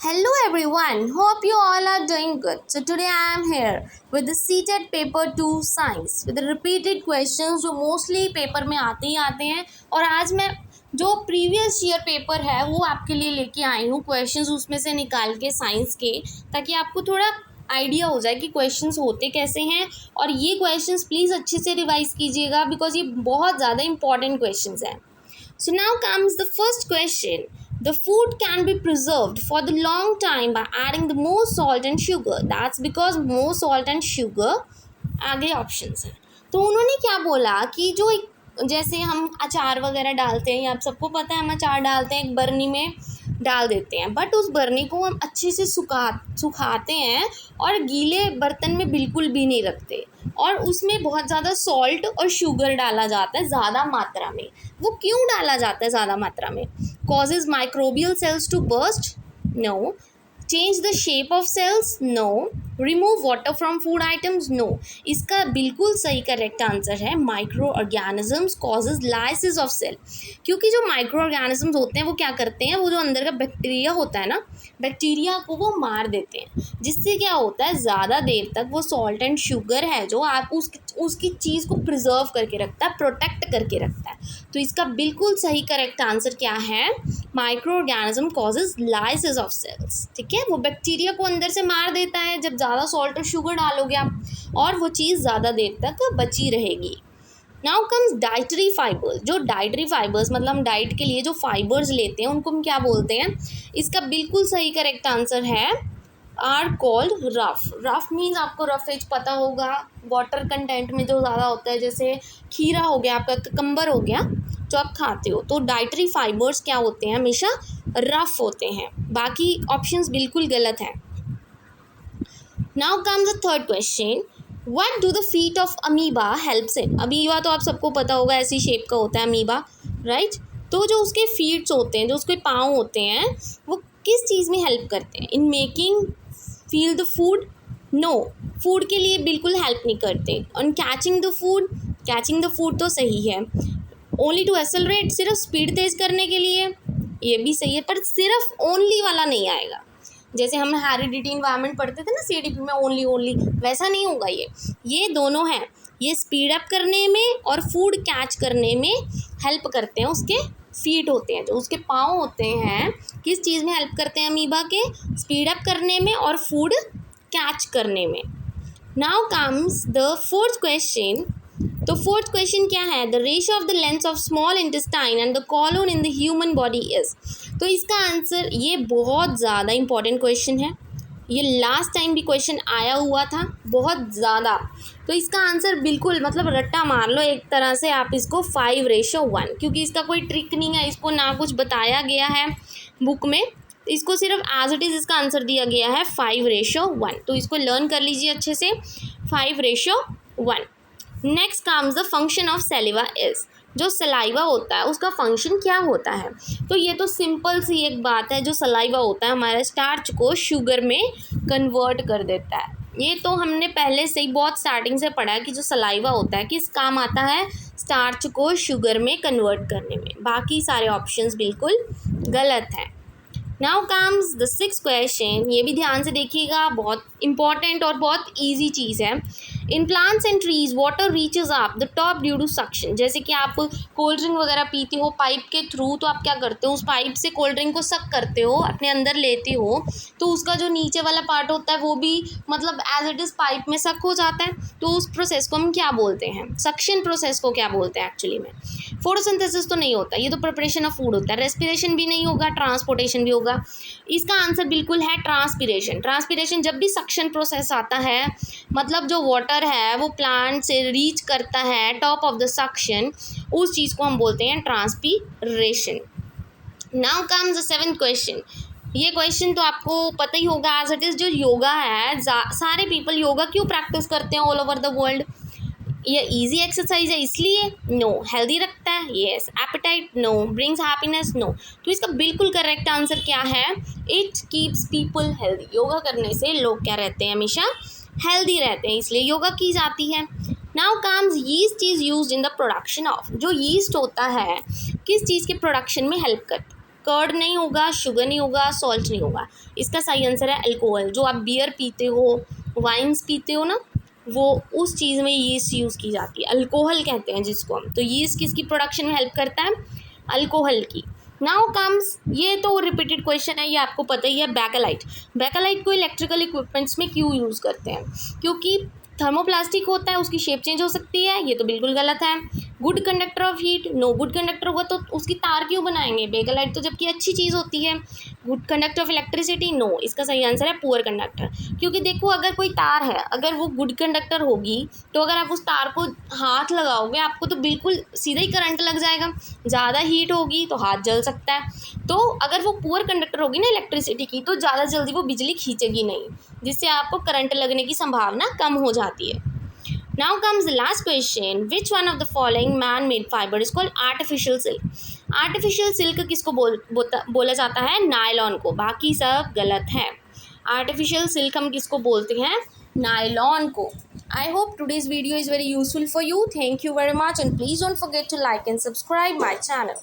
Hello everyone, hope you all are doing good. So today I am here with the seated paper 2 science with the repeated questions जो mostly paper में आते ही आते हैं। और आज मैं जो प्रीवियस ईयर पेपर है वो आपके लिए लेके आई हूँ क्वेश्चंस उसमें से निकाल के साइंस के, ताकि आपको थोड़ा आइडिया हो जाए कि क्वेश्चंस होते कैसे हैं। और ये क्वेश्चंस प्लीज़ अच्छे से रिवाइज कीजिएगा बिकॉज ये बहुत ज़्यादा इंपॉर्टेंट क्वेश्चंस हैं। So now comes the first question. The food can be preserved for the long time by adding the more salt and sugar. That's because more salt and sugar आगे options हैं। तो उन्होंने क्या बोला कि जो एक जैसे हम अचार वगैरह डालते हैं, आप सबको पता है हम अचार डालते हैं एक बर्नी में डाल देते हैं, बट उस बर्नी को हम अच्छे से सुखाते हैं और गीले बर्तन में बिल्कुल भी नहीं रखते, और उसमें बहुत ज़्यादा सॉल्ट और शुगर डाला जाता है ज़्यादा मात्रा में। वो क्यों डाला जाता है ज़्यादा मात्रा में? Causes microbial cells to burst? No. Change the shape of cells? No. Remove water from food items? No. इसका बिल्कुल सही करेक्ट आंसर है microorganisms causes lysis of cell. क्योंकि जो माइक्रो ऑर्गेनिजम्स होते हैं वो क्या करते हैं, वो जो अंदर का बैक्टीरिया होता है ना, बैक्टीरिया को वो मार देते हैं, जिससे क्या होता है ज़्यादा देर तक वो सॉल्ट एंड शुगर है जो आप उसकी चीज़ को प्रिजर्व करके रखता है, प्रोटेक्ट करके रखता है। तो इसका बिल्कुल सही करेक्ट आंसर क्या है? Microorganism causes lysis of cells. ठीक है, वो बैक्टीरिया को अंदर से मार देता है जब ज़्यादा सॉल्ट और शुगर डालोगे आप, और वो चीज़ ज़्यादा देर तक बची रहेगी। Now comes dietary fibres. जो डाइटरी फाइबर्स मतलब हम डाइट के लिए जो फाइबर्स लेते हैं उनको हम क्या बोलते हैं? इसका बिल्कुल सही करेक्ट आंसर है are called rough. Rough means आपको रफ एज पता होगा, वाटर कंटेंट में जो ज़्यादा होता है, जैसे खीरा हो गया, आपका ककम्बर हो गया जो आप खाते हो। तो डाइटरी फाइबर्स क्या होते हैं? हमेशा रफ होते हैं। बाकी ऑप्शंस बिल्कुल गलत हैं। Now comes the third question, what do the feet of amoeba helps in? Amoeba तो आप सबको पता होगा ऐसी शेप का होता है अमीबा, राइट? तो जो उसके फीट्स होते हैं, जो उसके पाँव होते हैं, वो किस चीज़ में हेल्प करते हैं? In making feel the food? No, food के लिए बिल्कुल हेल्प नहीं करते। On catching the food? Catching the food तो सही है। ओनली टू एक्सेलरेट, सिर्फ स्पीड तेज़ करने के लिए, ये भी सही है, पर सिर्फ ओनली वाला नहीं आएगा। जैसे हम हेरिडिटी इन्वायरमेंट पढ़ते थे ना सीडीपी में, ओनली वैसा नहीं होगा। ये दोनों हैं, ये स्पीड अप करने में और फूड कैच करने में हेल्प करते हैं। उसके फीट होते हैं, जो उसके पाँव होते हैं, किस चीज़ में हेल्प करते हैं अमीबा के? स्पीड अप करने में और फूड कैच करने में। Now comes the fourth question. तो फोर्थ क्वेश्चन क्या है? The ratio of the length of small intestine and the colon in the human body is. तो इसका आंसर, ये बहुत ज़्यादा इंपॉर्टेंट क्वेश्चन है, ये लास्ट टाइम भी क्वेश्चन आया हुआ था बहुत ज़्यादा। तो इसका आंसर बिल्कुल मतलब रट्टा मार लो एक तरह से आप इसको 5:1, क्योंकि इसका कोई ट्रिक नहीं है, इसको ना कुछ बताया गया है बुक में, इसको सिर्फ एज इट इज़ इसका आंसर दिया गया है 5:1। तो इसको लर्न कर लीजिए अच्छे से, 5:1। Next comes the function of saliva is. जो सलाइवा होता है उसका फंक्शन क्या होता है? तो ये तो सिंपल सी एक बात है, जो सलाइवा होता है हमारे स्टार्च को शुगर में कन्वर्ट कर देता है। ये तो हमने पहले से ही बहुत स्टार्टिंग से पढ़ा है कि जो सलाइवा होता है किस काम आता है? स्टार्च को शुगर में कन्वर्ट करने में। बाकी सारे ऑप्शंस बिल्कुल गलत हैं। Now comes the sixth question, ये भी ध्यान से देखिएगा, बहुत इंपॉर्टेंट और बहुत ईजी चीज़ है। In plants and trees water reaches up the top due to suction. जैसे कि आप कोल्ड ड्रिंक वगैरह पीते हो पाइप के थ्रू, तो आप क्या करते हो? उस पाइप से कोल्ड ड्रिंक को सक करते हो, अपने अंदर लेते हो, तो उसका जो नीचे वाला पार्ट होता है वो भी मतलब एज इट इज़ पाइप में सक हो जाता है। तो उस प्रोसेस को हम क्या बोलते हैं? सक्शन प्रोसेस को क्या बोलते हैं एक्चुअली में? फोटोसिंथेसिस तो नहीं होता, ये तो प्रिपरेशन ऑफ फूड होता है। रेस्पिरेशन भी नहीं होगा, ट्रांसपोर्टेशन भी होगा। इसका आंसर बिल्कुल है ट्रांसपिरेशन। ट्रांसपिरेशन जब भी सक्शन प्रोसेस आता है, मतलब जो वाटर है वो प्लांट से रीच करता है टॉप ऑफ द सक्शन, उस चीज़ को हम बोलते हैं transpiration. Now comes the seventh question. ये क्वेश्चन तो आपको पता ही होगा एज इट इज़। जो योगा है, सारे पीपल योगा क्यों प्रैक्टिस करते हैं ऑल ओवर द वर्ल्ड? ये इजी एक्सरसाइज है इसलिए? नो। हेल्दी रखता है? Yes. Appetite? No. Brings happiness? No. तो इसका बिल्कुल करेक्ट आंसर क्या है? It keeps people healthy. Yoga करने से लोग क्या रहते हैं? हमेशा हेल्दी रहते हैं, इसलिए योगा की जाती है। Now comes yeast is used in the production of. जो यीस्ट होता है किस चीज़ के प्रोडक्शन में हेल्प कर्ड नहीं होगा, शुगर नहीं होगा, सॉल्ट नहीं होगा। इसका सही आंसर है अल्कोहल। जो आप बियर पीते हो, वाइन्स पीते हो ना, वो उस चीज़ में यीस्ट यूज़ की जाती है, अल्कोहल कहते हैं जिसको हम। तो यीस्ट किसकी प्रोडक्शन में हेल्प करता है? अल्कोहल की। नाउ कम्स, ये तो रिपीटेड क्वेश्चन है, ये आपको पता ही है, बैकेलाइट। बैकेलाइट को इलेक्ट्रिकल इक्विपमेंट्स में क्यों यूज़ करते हैं? क्योंकि थर्मोप्लास्टिक होता है, उसकी शेप चेंज हो सकती है, ये तो बिल्कुल गलत है। Good conductor of heat, no. Good conductor होगा तो उसकी तार क्यों बनाएंगे? बेकेलाइट तो जबकि अच्छी चीज़ होती है। Good conductor of electricity, no. इसका सही आंसर है पुअर कंडक्टर। क्योंकि देखो, अगर कोई तार है, अगर वो गुड कंडक्टर होगी तो अगर आप उस तार को हाथ लगाओगे आपको तो बिल्कुल सीधा ही करंट लग जाएगा। ज़्यादा हीट होगी तो हाथ जल सकता है। तो अगर वो पुअर कंडक्टर होगी ना इलेक्ट्रिसिटी की, तो ज़्यादा जल्दी वो बिजली खींचेगी नहीं, जिससे आपको करंट लगने की संभावना कम हो जाती है। Now comes the last question. Which one of the following man-made fiber is called artificial silk? Artificial silk किसको बोला जाता है? नायलॉन को। बाकी सब गलत है। Artificial silk हम किसको बोलते हैं? नायलॉन को। I hope today's video is very useful for you. Thank you very much and please don't forget to like and subscribe my channel.